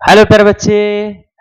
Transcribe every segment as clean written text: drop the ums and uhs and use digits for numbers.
Hello प्यारे बच्चे।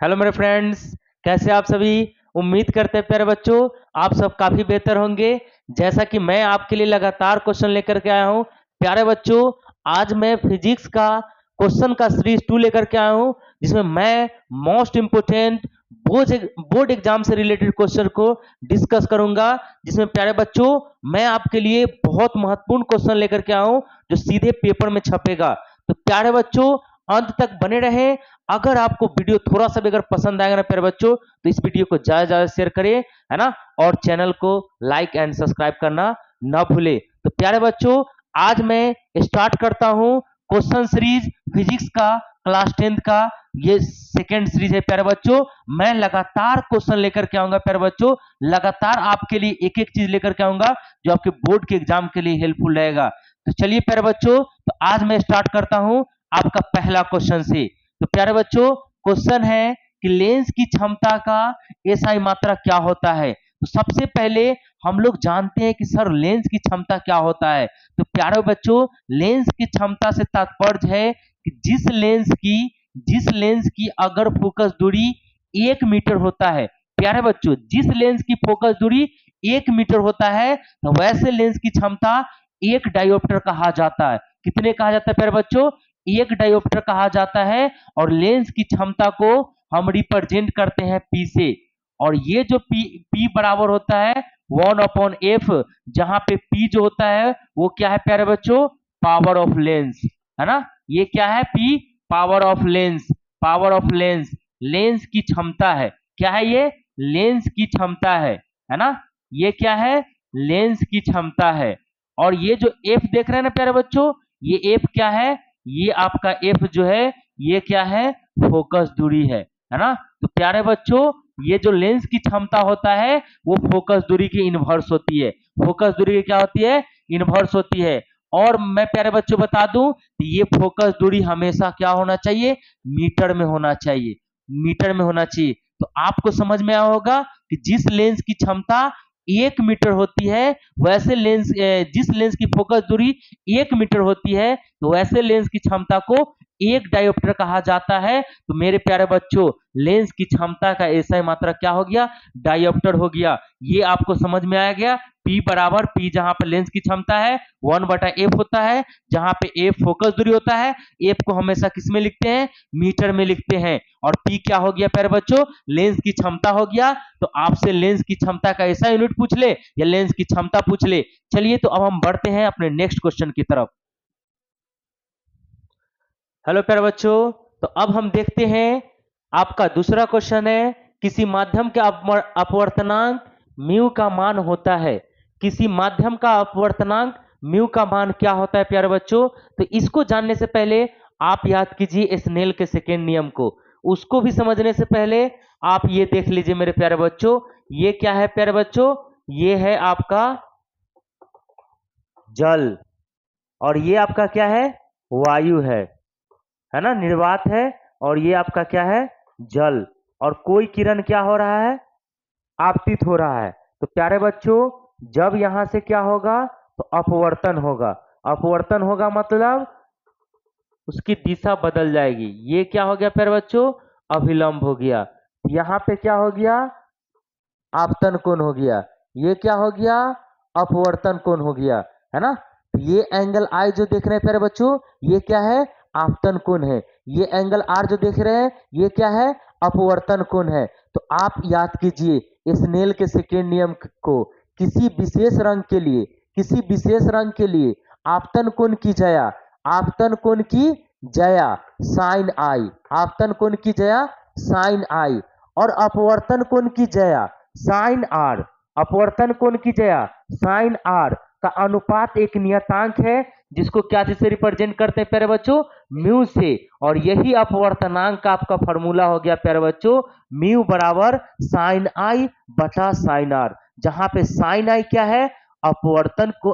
Hello मेरे फ्रेंड्स। कैसे आप सभी? उम्मीद करते हैं प्यारे बच्चों आप सब काफी बेहतर होंगे। जैसा कि मैं आपके लिए लगातार क्वेश्चन लेकर के आया हूं प्यारे बच्चों। आज मैं फिजिक्स का क्वेश्चन का सीरीज 2 लेकर के आया हूं, जिसमें मैं मोस्ट इम्पोर्टेंट बोर्ड एग्जाम से रिलेटेड क्वेश्चन को डिस्कस करूंगा। जिसमें प्यारे बच्चों मैं आपके लिए बहुत महत्वपूर्ण क्वेश्चन लेकर के आया हूं, जो सीधे पेपर में छपेगा। तो प्यारे बच्चों अंत तक बने रहें। अगर आपको वीडियो थोड़ा सा भी अगर पसंद आएगा ना प्यारे बच्चों, तो इस वीडियो को ज्यादा ज्यादा शेयर करिए, है ना। और चैनल को लाइक एंड सब्सक्राइब करना ना भूले। तो प्यारे बच्चों आज मैं स्टार्ट करता हूं क्वेश्चन सीरीज फिजिक्स का क्लास 10th का। ये सेकेंड सीरीज है प्यारे बच्चों। मैं लगातार क्वेश्चन लेकर के आऊंगा प्यारे बच्चों, लगातार आपके लिए एक एक चीज लेकर के आऊंगा जो आपके बोर्ड के एग्जाम के लिए हेल्पफुल रहेगा। तो चलिए प्यारे बच्चों, तो आज मैं स्टार्ट करता हूं आपका पहला क्वेश्चन से। तो प्यारे बच्चों क्वेश्चन है कि लेंस की क्षमता का एसआई मात्रा क्या होता है। तो सबसे पहले हम लोग जानते हैं कि सर लेंस की क्षमता क्या होता है। तो प्यारे बच्चों लेंस की क्षमता से तात्पर्य है कि जिस लेंस की अगर फोकस दूरी 1 मीटर होता है, प्यारे बच्चों जिस लेंस की फोकस दूरी 1 मीटर होता है, तो वैसे लेंस की क्षमता 1 डायोप्टर कहा जाता है। कितने कहा जाता है प्यारे बच्चों? 1 डायोप्टर कहा जाता है। और लेंस की क्षमता को हम रिप्रेजेंट करते हैं पी से। और ये जो पी बराबर होता है 1/f, जहां पे पी जो होता है वो क्या है प्यारे बच्चों? पावर ऑफ लेंस, है ना। ये क्या है? P power of lens. Power of lens lens की क्षमता है। क्या है ये? लेंस की क्षमता है ना। ये क्या है? लेंस की क्षमता है। और ये जो एफ देख रहे हैं ना प्यारे बच्चों, ये एफ क्या है? ये आपका एफ जो है ये क्या है? फोकस दूरी है ना। तो प्यारे बच्चों ये जो लेंस की क्षमता होता है वो फोकस दूरी की इनवर्स होती है। फोकस दूरी की क्या होती है? इनवर्स होती है। और मैं प्यारे बच्चों बता दूं ये फोकस दूरी हमेशा क्या होना चाहिए? मीटर में होना चाहिए। मीटर में होना चाहिए। तो आपको समझ में आया होगा कि जिस लेंस की क्षमता 1 मीटर होती है, वैसे जिस लेंस की फोकस दूरी 1 मीटर होती है, तो वैसे लेंस की क्षमता को 1 डायोप्टर कहा जाता है। तो मेरे प्यारे बच्चों लेंस की क्षमता का एसआई मात्रा क्या हो गया? डायोप्टर हो गया। ये आपको समझ में आ गया। पी बराबर पी जहां पर लेंस की क्षमता है 1/f होता है, जहां पे एफ फोकस दूरी होता है। एफ को हमेशा किस में लिखते हैं? मीटर में लिखते हैं। और पी क्या हो गया प्यारे बच्चों? लेंस की क्षमता हो गया। तो आपसे लेंस की क्षमता का ऐसा यूनिट पूछ ले या लेंस की क्षमता पूछ ले। चलिए तो अब हम बढ़ते हैं अपने नेक्स्ट क्वेश्चन की तरफ। हेलो प्यारे बच्चों, तो अब हम देखते हैं आपका दूसरा क्वेश्चन है। किसी माध्यम का अपवर्तनांक म्यू का मान होता है। किसी माध्यम का अपवर्तनांक म्यू का मान क्या होता है प्यारे बच्चों? तो इसको जानने से पहले आप याद कीजिए स्नेल के सेकेंड नियम को। उसको भी समझने से पहले आप ये देख लीजिए मेरे प्यारे बच्चों, ये क्या है प्यारे बच्चों? ये है आपका जल। और ये आपका क्या है? वायु है ना, निर्वात है। और ये आपका क्या है? जल। और कोई किरण क्या हो रहा है? आपतित हो रहा है। तो प्यारे बच्चों जब यहां से क्या होगा? तो अपवर्तन होगा। अपवर्तन होगा मतलब उसकी दिशा बदल जाएगी। ये क्या हो गया प्यारे बच्चों? अभिलंब हो गया। यहां पे क्या हो गया? आपतन कोण हो गया। ये क्या हो गया? अपवर्तन कोण हो गया, है ना। तो ये एंगल आई जो देख रहे हैं प्यारे बच्चों, ये क्या है? आपतन कोण है। ये एंगल आर जो देख रहे हैं ये क्या है? अपवर्तन कोण है। तो आप याद कीजिए स्नेल के सेकेंड नियम को। किसी विशेष रंग के लिए, किसी विशेष रंग के लिए आपतन कोण की जया, आपतन कोण की जया साइन आई, आपतन कोण की जया साइन आई, और अपवर्तन कोण की जया साइन आर। अपवर्तन कोण की जया साइन आर का अनुपात एक नियतांक है, जिसको क्या से रिप्रेजेंट करते हैं प्यारे बच्चों? म्यू से। और यही अपवर्तनांक का आपका फॉर्मूला हो गया प्यारे बच्चों, म्यू बराबर साइन आई बटा साइन आर। जहां पे साइन आई क्या है? अपवर्तन को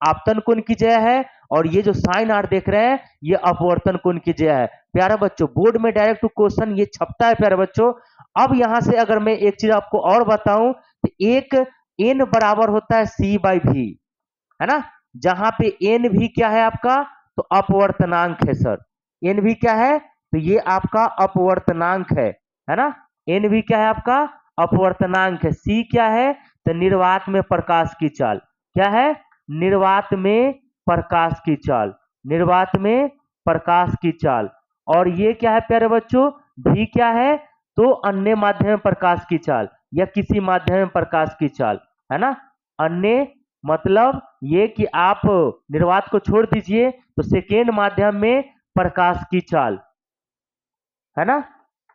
आपतन कोण की जया है। और ये जो साइन आर देख रहे हैं ये अपवर्तन कोण की जया है। प्यारे बच्चों बोर्ड में डायरेक्ट क्वेश्चन ये छपता है प्यारे बच्चों। अब यहां से अगर मैं एक चीज आपको और बताऊं तो एक एन बराबर होता है सी बाई भी, है ना। जहां पे एन भी क्या है आपका? तो अपवर्तनांक है सर। एन भी क्या है? तो ये आपका अपवर्तनांक है ना। एन भी क्या है आपका अपवर्तनांक है। सी क्या है, तो निर्वात में प्रकाश की चाल। क्या है, निर्वात में प्रकाश की चाल, निर्वात में प्रकाश की चाल। और ये क्या है प्यारे बच्चों, भी क्या है, तो अन्य माध्यम में प्रकाश की चाल या किसी माध्यम में प्रकाश की चाल, है ना। अन्य मतलब ये कि आप निर्वात को छोड़ दीजिए तो सेकेंड माध्यम में प्रकाश की चाल, है ना।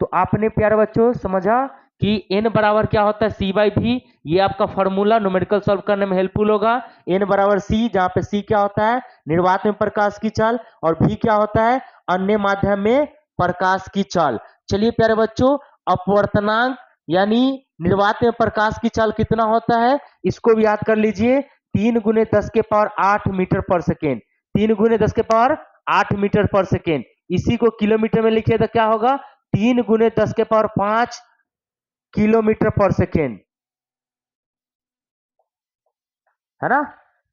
तो आपने प्यारे बच्चों समझा कि n बराबर क्या होता है, c बाई भी। ये आपका फॉर्मूला न्यूमेरिकल सॉल्व करने में हेल्पफुल होगा। n बराबर c, जहां पे c क्या होता है, निर्वात में प्रकाश की चाल, और v क्या होता है, अन्य माध्यम में प्रकाश की चाल। चलिए प्यारे बच्चों, अपवर्तनांक यानी निर्वात में प्रकाश की चाल कितना होता है, इसको भी याद कर लीजिए। 3 गुने 10 के पावर 8 मीटर पर सेकेंड, 3 गुने 10 के पावर 8 मीटर पर सेकेंड। इसी को किलोमीटर में लिखिए तो क्या होगा, 3 गुने 10 के पावर 5 किलोमीटर पर सेकेंड, है ना।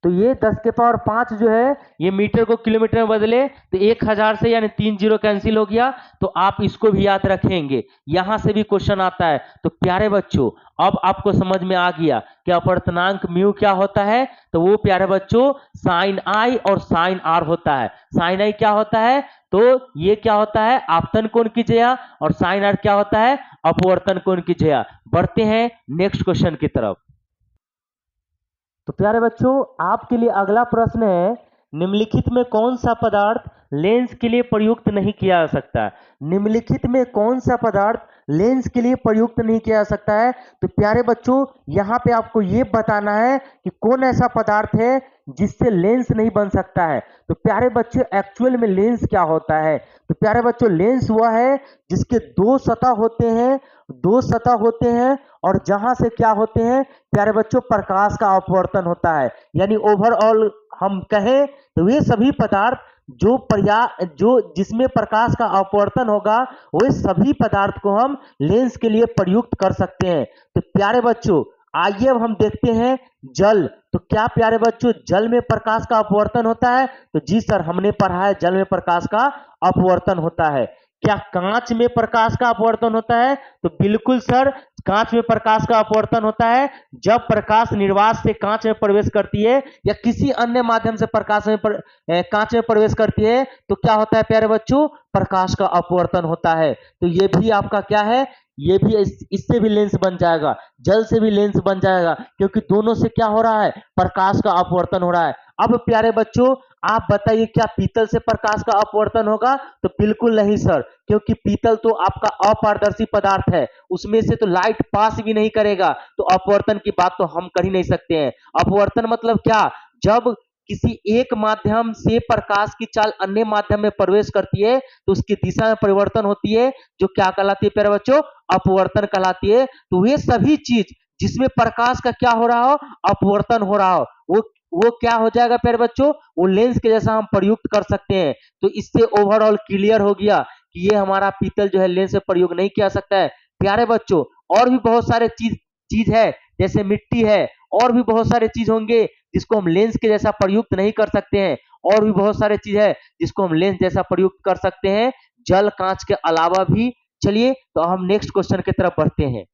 तो ये 10 के पावर 5 जो है, ये मीटर को किलोमीटर में बदले तो 1000 से यानी 3 जीरो कैंसिल हो गया। तो आप इसको भी याद रखेंगे, यहां से भी क्वेश्चन आता है। तो प्यारे बच्चों, अब आपको समझ में आ गया कि अपवर्तनांक म्यू क्या होता है। तो वो प्यारे बच्चों साइन आई और साइन आर होता है। साइन आई क्या होता है, तो ये क्या होता है, आपतन कोण की जया, और साइन आर क्या होता है, अपवर्तन कोण की जया। बढ़ते हैं नेक्स्ट क्वेश्चन की तरफ। तो प्यारे बच्चों, आपके लिए अगला प्रश्न है, निम्नलिखित में कौन सा पदार्थ लेंस के लिए प्रयुक्त नहीं किया जा सकता। निम्नलिखित में कौन सा पदार्थ लेंस के लिए प्रयुक्त नहीं किया जा सकता है। तो प्यारे बच्चों, यहाँ पे आपको ये बताना है कि कौन ऐसा पदार्थ है जिससे लेंस नहीं बन सकता है। तो प्यारे बच्चों, एक्चुअल में लेंस क्या होता है। तो प्यारे बच्चों, लेंस वह है जिसके दो सतह होते हैं, दो सतह होते हैं, और जहां से क्या होते हैं प्यारे बच्चों, प्रकाश का अपवर्तन होता है। यानी ओवरऑल हम कहें तो वे सभी पदार्थ जो जिसमें प्रकाश का अपवर्तन होगा, वे सभी पदार्थ को हम लेंस के लिए प्रयुक्त कर सकते हैं। तो प्यारे बच्चों, आइए अब हम देखते हैं जल। तो क्या प्यारे बच्चों, जल में प्रकाश का अपवर्तन होता है। तो जी सर, हमने पढ़ा है जल में प्रकाश का अपवर्तन होता है। क्या कांच में प्रकाश का अपवर्तन होता है। तो बिल्कुल सर, कांच में प्रकाश का अपवर्तन होता है। जब प्रकाश निर्वात से कांच में प्रवेश करती है या किसी अन्य माध्यम से कांच में प्रवेश करती है, तो क्या होता है प्यारे बच्चों, प्रकाश का अपवर्तन होता है। तो ये भी आपका क्या है, ये भी इससे भी लेंस बन जाएगा, जल से भी लेंस बन जाएगा, क्योंकि दोनों से क्या हो रहा है, प्रकाश का अपवर्तन हो रहा है। अब प्यारे बच्चों, आप बताइए क्या पीतल से प्रकाश का अपवर्तन होगा। तो बिल्कुल नहीं सर, क्योंकि पीतल तो आपका अपारदर्शी पदार्थ है, उसमें से तो लाइट पास भी नहीं करेगा। तो अपवर्तन की बात तो हम कर ही नहीं सकते हैं। अपवर्तन मतलब क्या, जब किसी एक माध्यम से प्रकाश की चाल अन्य माध्यम में प्रवेश करती है तो उसकी दिशा में परिवर्तन होती है, जो क्या कहलाती है प्यारे बच्चों, अपवर्तन कहलाती है। तो वे सभी चीज जिसमें प्रकाश का क्या हो रहा हो, अपवर्तन हो रहा हो, वो क्या हो जाएगा प्यारे बच्चों, वो लेंस के जैसा हम प्रयुक्त कर सकते हैं। तो इससे ओवरऑल क्लियर हो गया कि ये हमारा पीतल जो है लेंस से प्रयोग नहीं किया सकता है। प्यारे बच्चों, और भी बहुत सारे चीज है, जैसे मिट्टी है, और भी बहुत सारे चीज होंगे जिसको हम लेंस के जैसा प्रयुक्त नहीं कर सकते हैं। और भी बहुत सारे चीज है जिसको हम लेंस जैसा प्रयुक्त कर सकते हैं, जल कांच के अलावा भी। चलिए तो हम नेक्स्ट क्वेश्चन की तरफ बढ़ते हैं।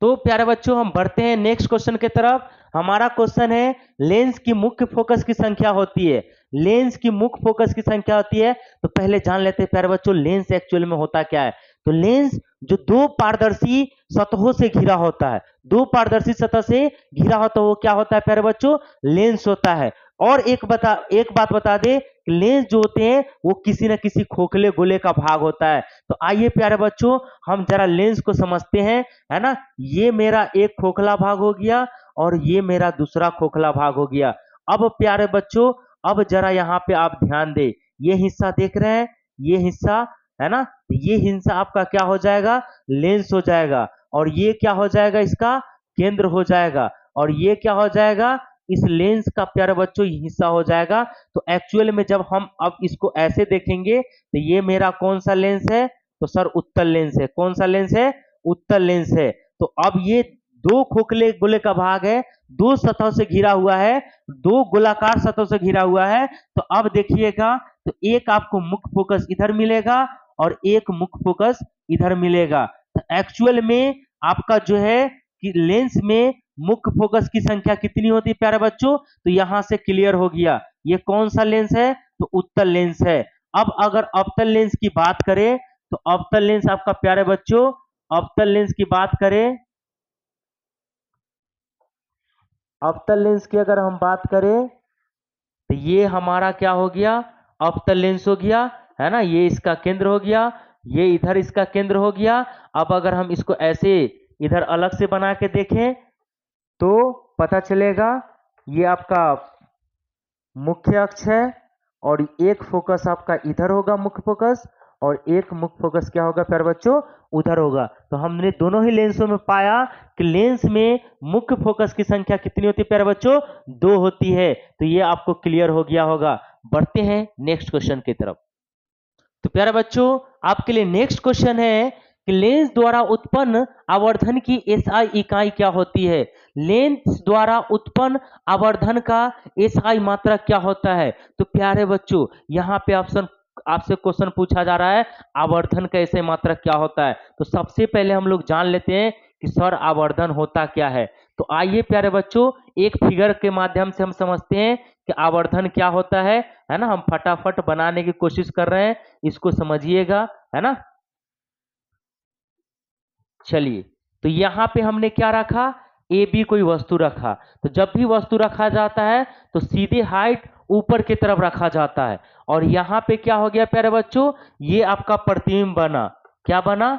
तो प्यारे बच्चों, हम बढ़ते हैं नेक्स्ट क्वेश्चन की तरफ। हमारा क्वेश्चन है, लेंस की मुख्य फोकस की संख्या होती है। लेंस की मुख्य फोकस की संख्या होती है। तो पहले जान लेते हैं प्यारे बच्चों, लेंस एक्चुअल में होता क्या है। तो लेंस जो दो पारदर्शी सतहों से घिरा होता है, दो पारदर्शी सतह से घिरा होता है, वो क्या होता है प्यारे बच्चों, लेंस होता है। और एक बात बता दे, लेंस जो होते हैं वो किसी न किसी खोखले गोले का भाग होता है। तो आइए प्यारे बच्चों, हम जरा लेंस को समझते हैं, है ना। ये मेरा एक खोखला भाग हो गया और ये मेरा दूसरा खोखला भाग हो गया। अब प्यारे बच्चों, अब जरा यहाँ पे आप ध्यान दें, ये हिस्सा देख रहे हैं, ये हिस्सा, है ना, ये हिस्सा आपका क्या हो जाएगा, लेंस हो जाएगा। और ये क्या हो जाएगा, इसका केंद्र हो जाएगा। और ये क्या हो जाएगा, इस लेंस का प्यारे बच्चों हिस्सा हो जाएगा। तो एक्चुअल में जब हम अब इसको ऐसे देखेंगे तो ये मेरा कौन सा लेंस है, तो सर उत्तल लेंस है। कौन सा लेंस है, उत्तल लेंस है। तो अब ये दो खोखले गोले का भाग है, दो सतह से घिरा हुआ है, दो गोलाकार सतह से घिरा हुआ है। तो अब देखिएगा, तो एक आपको मुख्य फोकस इधर मिलेगा और एक मुख्य फोकस इधर मिलेगा। तो एक्चुअल में आपका जो है कि लेंस में मुख्य फोकस की संख्या कितनी होती है प्यारे बच्चों? तो यहां से क्लियर हो गया ये कौन सा लेंस है, तो उत्तल लेंस है। अब अगर अवतल लेंस की बात करें, तो अवतल लेंस आपका प्यारे बच्चों, अवतल लेंस की बात करें, अवतल लेंस की अगर हम बात करें, तो ये हमारा क्या हो गया, अवतल लेंस हो गया, है ना। ये इसका केंद्र हो गया, ये इधर इसका केंद्र हो गया। अब अगर हम इसको ऐसे इधर अलग से बना के देखें, तो पता चलेगा ये आपका मुख्य अक्ष है, और एक फोकस आपका इधर होगा मुख्य फोकस, और एक मुख्य फोकस क्या होगा प्यारे बच्चों, उधर होगा। तो हमने दोनों ही लेंसों में पाया कि लेंस में मुख्य फोकस की संख्या कितनी होती है प्यारे बच्चों, 2 होती है। तो ये आपको क्लियर हो गया होगा। बढ़ते हैं नेक्स्ट क्वेश्चन की तरफ। तो प्यारे बच्चों, आपके लिए नेक्स्ट क्वेश्चन है कि लेंस द्वारा उत्पन्न आवर्धन की एसआई इकाई क्या होती है? लेंस द्वारा उत्पन्न आवर्धन का एसआई मात्रक क्या होता है? तो प्यारे बच्चों, यहाँ पे ऑप्शन आपसे क्वेश्चन पूछा जा रहा है, आवर्धन का एसआई मात्रक क्या होता है? तो सबसे पहले हम लोग जान लेते हैं कि सर आवर्धन होता क्या है। तो आइए प्यारे बच्चों, एक फिगर के माध्यम से हम समझते हैं कि आवर्धन क्या होता है ना। हम फटाफट बनाने की कोशिश कर रहे हैं, इसको समझिएगा, है ना। चलिए, तो यहाँ पे हमने क्या रखा, ए बी कोई वस्तु रखा। तो जब भी वस्तु रखा जाता है तो सीधे हाइट ऊपर की तरफ रखा जाता है। और यहाँ पे क्या हो गया प्यारे बच्चों, ये आपका प्रतिबिंब बना। क्या बना?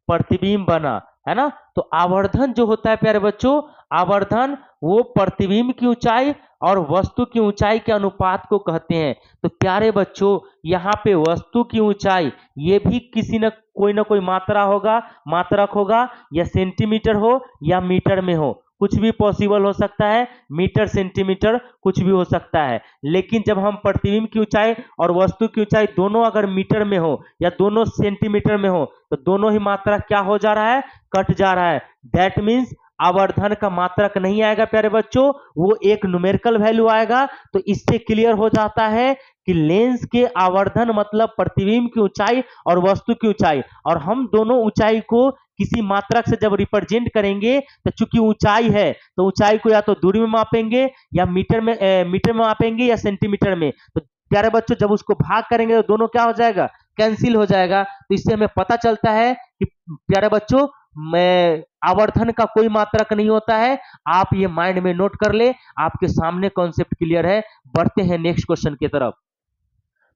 प्रतिबिंब बना, है ना। तो आवर्धन जो होता है प्यारे बच्चों, आवर्धन वो प्रतिबिंब की ऊंचाई और वस्तु की ऊंचाई के अनुपात को कहते हैं। तो प्यारे बच्चों, यहाँ पे वस्तु की ऊंचाई ये भी किसी न कोई मात्रा होगा, मात्रक होगा, या सेंटीमीटर हो या मीटर में हो, कुछ भी पॉसिबल हो सकता है, मीटर सेंटीमीटर कुछ भी हो सकता है। लेकिन जब हम प्रतिबिंब की ऊंचाई और वस्तु की ऊंचाई दोनों अगर मीटर में हो या दोनों सेंटीमीटर में हो, तो दोनों ही मात्रा क्या हो जा रहा है, कट जा रहा है। दैट मीन्स आवर्धन का मात्रक नहीं आएगा प्यारे बच्चों, वो एक न्यूमेरिकल वैल्यू आएगा। तो इससे क्लियर हो जाता है कि लेंस के आवर्धन मतलब प्रतिबिंब की ऊंचाई और वस्तु की ऊंचाई, और हम दोनों ऊंचाई को किसी मात्रक से जब रिप्रेजेंट करेंगे, तो चूंकि ऊंचाई है तो ऊंचाई को या तो दूरी में मापेंगे या मीटर में मापेंगे या सेंटीमीटर में। तो प्यारे बच्चों, जब उसको भाग करेंगे तो दोनों क्या हो जाएगा, कैंसिल हो जाएगा। तो इससे हमें पता चलता है कि प्यारे बच्चों, मैं आवर्धन का कोई मात्रक नहीं होता है। आप ये माइंड में नोट कर ले, आपके सामने कॉन्सेप्ट क्लियर है। बढ़ते हैं नेक्स्ट क्वेश्चन की तरफ।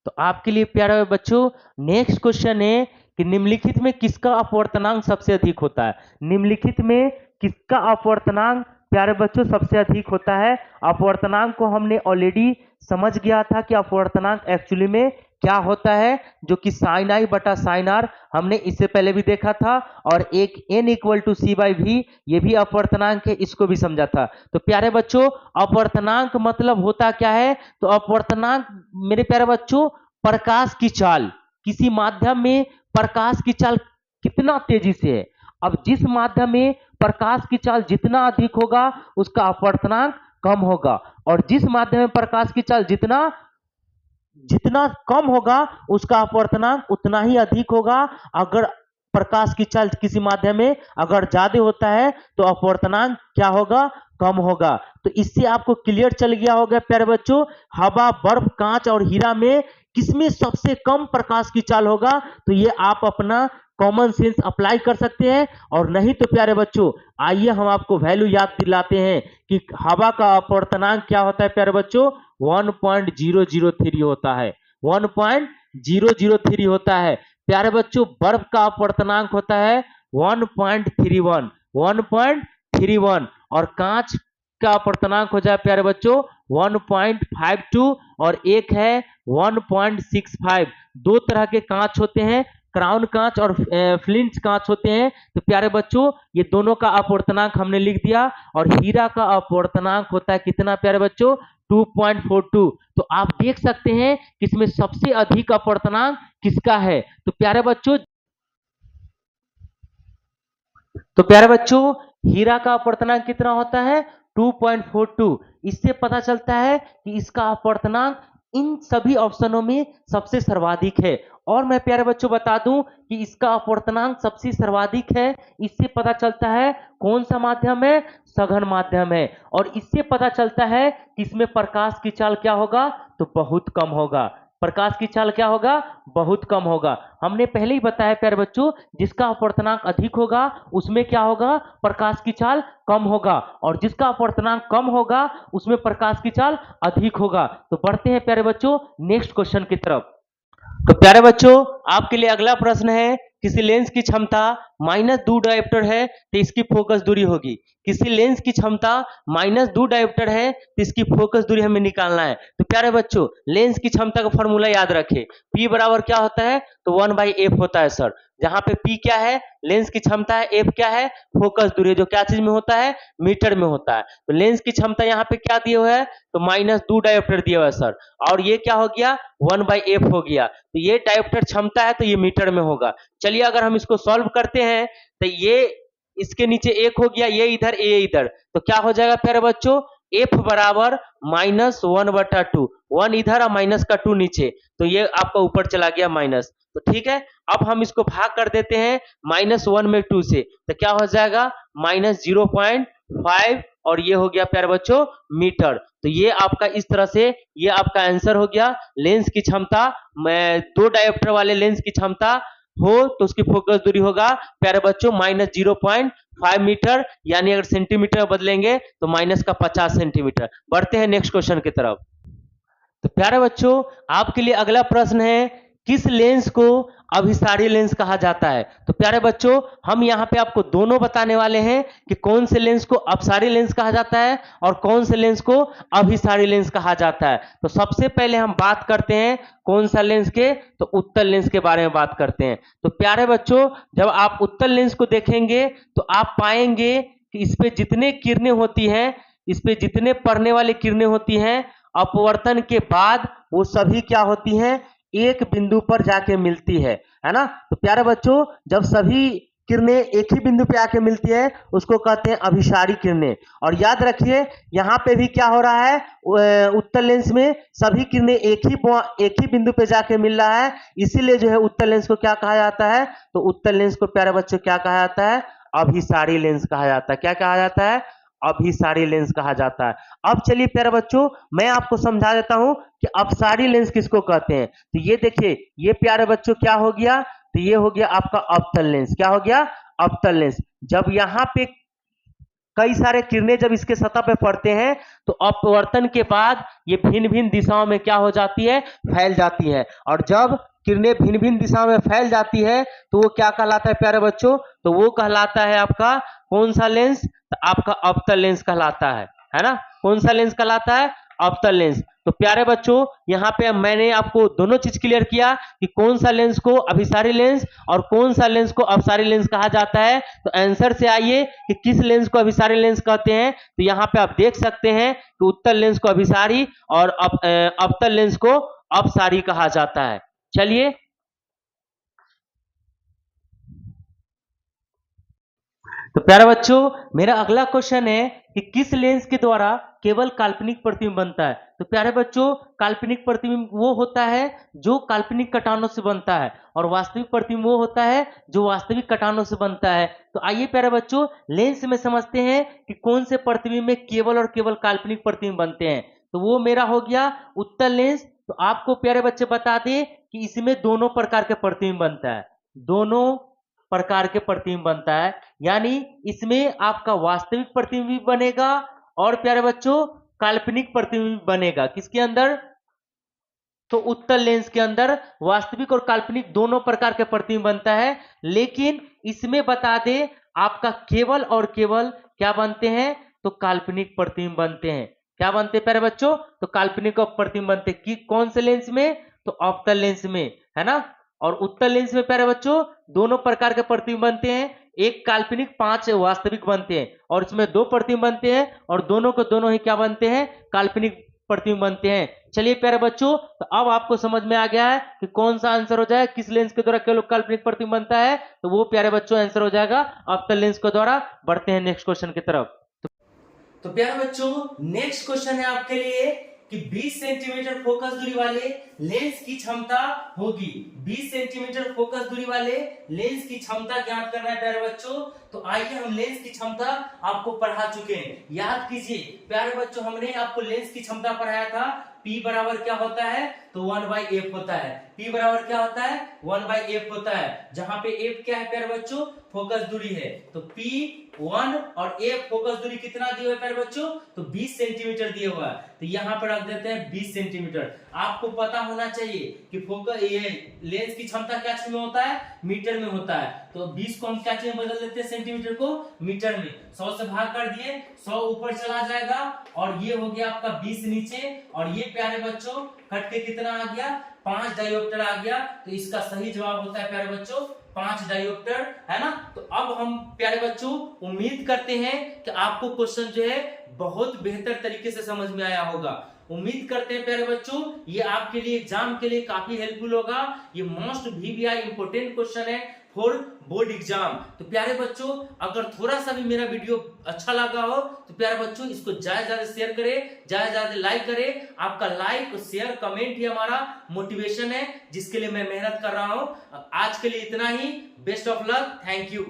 तो आपके लिए प्यारे बच्चों, नेक्स्ट क्वेश्चन है कि निम्नलिखित में किसका अपवर्तनांक सबसे अधिक होता है? निम्नलिखित में किसका अपवर्तनांक प्यारे बच्चों सबसे अधिक होता है? अपवर्तनांक को हमने ऑलरेडी समझ गया था कि अपवर्तनांक एक्चुअली में क्या होता है, जो कि साइन आई बटा साइन आर हमने इससे पहले भी देखा था। और एक n equal to c by v, ये भी अपवर्तनांक है, इसको भी समझा था। तो प्यारे बच्चों, अपवर्तनांक मतलब होता क्या है? तो अपवर्तनांक मेरे प्यारे बच्चों, प्रकाश की चाल, किसी माध्यम में प्रकाश की चाल कितना तेजी से है। अब जिस माध्यम में प्रकाश की चाल जितना अधिक होगा, उसका अपवर्तनांक कम होगा, और जिस माध्यम में प्रकाश की चाल जितना जितना कम होगा, उसका अपवर्तनांक उतना ही अधिक होगा। अगर प्रकाश की चाल किसी माध्यम में अगर ज्यादा होता है, तो अपवर्तनांक क्या होगा, कम होगा। तो इससे आपको क्लियर चल गया होगा प्यारे बच्चों, हवा, बर्फ, कांच और हीरा में किसमें सबसे कम प्रकाश की चाल होगा। तो ये आप अपना कॉमन सेंस अप्लाई कर सकते हैं। और नहीं तो प्यारे बच्चों, आइए हम आपको वैल्यू याद दिलाते हैं कि हवा का अपवर्तनांक क्या होता है प्यारे बच्चों, 1.003 होता है, 1.003 होता है। प्यारे बच्चों, बर्फ का अपवर्तनांक होता है 1.31, 1.31, और कांच का अपवर्तनांक हो जाए प्यारे बच्चों 1.52, और एक है 1.65। दो तरह के कांच होते हैं, क्राउन कांच और फ्लिंट कांच होते हैं। तो प्यारे बच्चों, ये दोनों का अपवर्तनांक हमने लिख दिया। और हीरा का अपवर्तनांक होता है कितना प्यारे बच्चों, 2.42। तो आप देख सकते हैं कि इसमें सबसे अधिक अपवर्तनांक किसका है। तो प्यारे बच्चों, हीरा का अपवर्तनांक कितना होता है, 2.42। इससे पता चलता है कि इसका अपवर्तनांक इन सभी ऑप्शनों में सबसे सर्वाधिक है। और मैं प्यारे बच्चों बता दूं कि इसका अपवर्तनांक सबसे सर्वाधिक है, इससे पता चलता है कौन सा माध्यम है, सघन माध्यम है। और इससे पता चलता है कि इसमें प्रकाश की चाल क्या होगा, तो बहुत कम होगा। प्रकाश की चाल क्या होगा, बहुत कम होगा। हमने पहले ही बताया प्यारे बच्चों, जिसका अपवर्तनांक अधिक होगा उसमें क्या होगा, प्रकाश की चाल कम होगा, और जिसका अपवर्तनांक कम होगा उसमें प्रकाश की चाल अधिक होगा। तो बढ़ते हैं प्यारे बच्चों नेक्स्ट क्वेश्चन की तरफ। तो प्यारे बच्चों आपके लिए अगला प्रश्न है, किसी लेंस की क्षमता -2 डायोप्टर है तो इसकी फोकस दूरी होगी। किसी लेंस की क्षमता -2 डायोप्टर है तो इसकी फोकस दूरी हमें निकालना है। तो प्यारे बच्चों लेंस की क्षमता का फॉर्मूला याद रखें, P बराबर क्या होता है, तो 1/f होता है सर। जहां पे P क्या है, लेंस की क्षमता है, F क्या है, फोकस दूरी, जो क्या चीज में होता है, मीटर में होता है। तो लेंस की क्षमता यहाँ पे क्या दिए हुआ है, तो -2 डायोप्टर दिया हुआ है सर। और ये क्या हो गया, 1/f हो गया। तो ये डायोप्टर क्षमता है तो ये मीटर में होगा। चलिए अगर हम इसको सॉल्व करते हैं तो ये इसके नीचे 1 हो गया, ये इधर, ये इधर, तो क्या हो जाएगा प्यारे बच्चों, f बराबर -1/2, 1 इधर और माइनस का 2 नीचे, तो ये आपका ऊपर चला गया माइनस। तो ठीक है, अब हम इसको भाग कर देते हैं -1 में 2 से, तो क्या हो जाएगा -0.5, और ये हो गया प्यारे बच्चों मीटर। तो ये आपका इस तरह से ये आपका आंसर हो गया। लेंस की क्षमता, मैं 2 डायोप्टर वाले लेंस की क्षमता हो तो उसकी फोकस दूरी होगा प्यारे बच्चों -0.5 मीटर, यानी अगर सेंटीमीटर में बदलेंगे तो माइनस का 50 सेंटीमीटर। बढ़ते हैं नेक्स्ट क्वेश्चन की तरफ। तो प्यारे बच्चों आपके लिए अगला प्रश्न है, किस लेंस को अभिसारी लेंस कहा जाता है। तो प्यारे बच्चों हम यहाँ पे आपको दोनों बताने वाले हैं कि कौन से लेंस को अपसारी लेंस कहा जाता है और कौन से लेंस को अभिसारी लेंस कहा जाता है। तो सबसे पहले हम बात करते हैं कौन सा लेंस के, तो उत्तल लेंस के बारे में बात करते हैं। तो प्यारे बच्चों जब आप उत्तल लेंस को देखेंगे तो आप पाएंगे कि इस पे जितने किरणें होती हैं, इस पे जितने पड़ने वाली किरणें होती हैं, अपवर्तन के बाद वो सभी क्या होती हैं, एक बिंदु पर जाके मिलती है ना। तो प्यारे बच्चों जब सभी किरणें एक ही बिंदु पे आके मिलती है उसको कहते हैं अभिसारी किरणें। और याद रखिए यहाँ पे भी क्या हो रहा है, उत्तल लेंस में सभी किरणें एक ही बिंदु पे जाके मिल रहा है, इसीलिए जो है उत्तल लेंस को क्या कहा जाता है, तो उत्तल लेंस को प्यारे बच्चों क्या कहा जाता है, अभिसारी लेंस कहा जाता है। क्या कहा जाता है, अभिसारी लेंस कहा जाता है। अब चलिए प्यारे बच्चों मैं आपको समझा देता हूं कि अपसारी लेंस किसको कहते हैं। तो ये देखिए, ये प्यारे बच्चों क्या हो गया, तो ये हो गया आपका अवतल लेंस। क्या हो गया, अवतल लेंस। जब यहाँ पे कई सारे किरणें जब इसके सतह पे पड़ते हैं तो अपवर्तन के बाद ये भिन्न भिन्न दिशाओं में क्या हो जाती है, फैल जाती है। और जब किरणें भिन्न भिन्न दिशाओं में फैल जाती है तो वो क्या कहलाता है प्यारे बच्चों, तो वो कहलाता है आपका कौन सा लेंस, तो आपका अवतल लेंस कहलाता है ना। कौन सा लेंस कहलाता है, अवतल लेंस। तो प्यारे बच्चों यहाँ पे मैंने आपको दोनों चीज क्लियर किया कि कौन सा लेंस को अभिसारी लेंस और कौन सा लेंस को अपसारी लेंस कहा जाता है। तो आंसर से आइए कि किस लेंस को अभिसारी लेंस कहते हैं। तो यहाँ पे आप देख सकते हैं कि उत्तल लेंस को अभिसारी और अवतल लेंस को अपसारी कहा जाता है। चलिए तो प्यारे बच्चों मेरा अगला क्वेश्चन है कि किस लेंस के द्वारा केवल काल्पनिक प्रतिबिंब बनता है। तो प्यारे बच्चों काल्पनिक प्रतिबिंब वो होता है जो काल्पनिक कटानों से बनता है, और वास्तविक प्रतिबिंब वो होता है जो वास्तविक कटानों से बनता है। तो आइए प्यारे बच्चों लेंस में समझते हैं कि कौन से प्रतिबिंब में केवल और केवल काल्पनिक प्रतिबिंब बनते हैं। तो वो मेरा हो गया उत्तल लेंस। तो आपको प्यारे बच्चे बता दें कि इसमें दोनों प्रकार के प्रतिबिंब बनता है, दोनों प्रकार के प्रतिबिंब बनता है। यानी इसमें आपका वास्तविक प्रतिबिंब भी बनेगा और प्यारे बच्चों काल्पनिक प्रतिबिंब बनेगा। किसके अंदर, तो उत्तल लेंस के अंदर वास्तविक और काल्पनिक दोनों प्रकार के प्रतिबिंब बनता है। लेकिन इसमें बता दे आपका केवल और केवल क्या बनते हैं, तो काल्पनिक प्रतिबिंब बनते हैं। क्या बनते हैं प्यारे बच्चों, तो काल्पनिक प्रतिबिंब बनते हैं। कि कौन से लेंस में, तो अवतल लेंस में, है ना। और उत्तल लेंस में प्यारे बच्चों दोनों प्रकार के प्रतिबिंब बनते हैं, एक काल्पनिक 5 वास्तविक बनते हैं, और इसमें 2 प्रतिबिंब बनते हैं और दोनों को दोनों ही क्या बनते हैं, काल्पनिक प्रतिबिंब बनते हैं। चलिए प्यारे बच्चों तो अब आपको समझ में आ गया है कि कौन सा आंसर हो जाए, किस लेंस के द्वारा केवल काल्पनिक प्रतिबिंब बनता है। तो वो प्यारे बच्चों आंसर हो जाएगा अवतल लेंस के द्वारा। बढ़ते हैं नेक्स्ट क्वेश्चन की तरफ। तो प्यारे बच्चों नेक्स्ट क्वेश्चन है आपके लिए कि 20 सेंटीमीटर फोकस दूरी वाले लेंस की क्षमता होगी। 20 सेंटीमीटर फोकस दूरी वाले लेंस की क्षमता ज्ञात करना है प्यारे बच्चों। तो आइए हम लेंस की क्षमता आपको पढ़ा चुके हैं, याद कीजिए प्यारे बच्चों, हमने आपको लेंस की क्षमता पढ़ाया था। P बराबर क्या होता है, तो 1/f होता है। P बराबर क्या होता है, 1/f होता है, जहां पे f क्या है प्यारे बच्चों, फोकस दूरी है। तो P 1 और f फोकस दूरी कितना दिया हुआ है प्यारे बच्चों, तो 20 सेंटीमीटर दिया हुआ है। तो यहाँ पर रख देते हैं 20 सेंटीमीटर। आपको पता होना चाहिए कि फोकस ये लेंस की क्षमता क्या में होता है, मीटर में होता है। तो 20 को हम क्या में बदल देते हैं, सेंटीमीटर को मीटर में। 100 से भाग कर दिए, 100 ऊपर चला जाएगा और ये हो गया आपका 20 नीचे, और ये प्यारे बच्चों कट के कितना आ गया, 5 डायोप्टर आ गया। तो इसका सही जवाब होता है प्यारे बच्चों 5 डायोप्टर, है ना। तो अब हम प्यारे बच्चों उम्मीद करते हैं कि आपको क्वेश्चन जो है बहुत बेहतर तरीके से समझ में आया होगा। उम्मीद करते हैं प्यारे बच्चों ये आपके लिए एग्जाम के लिए काफी हेल्पफुल होगा। ये मोस्ट VVI इंपोर्टेंट क्वेश्चन है फॉर बोर्ड एग्जाम। तो प्यारे बच्चों अगर थोड़ा सा भी मेरा वीडियो अच्छा लगा हो तो प्यारे बच्चों इसको ज्यादा शेयर करें, ज्यादा लाइक करें। आपका लाइक शेयर कमेंट ही हमारा मोटिवेशन है, जिसके लिए मैं मेहनत कर रहा हूं। आज के लिए इतना ही, best of luck, thank you.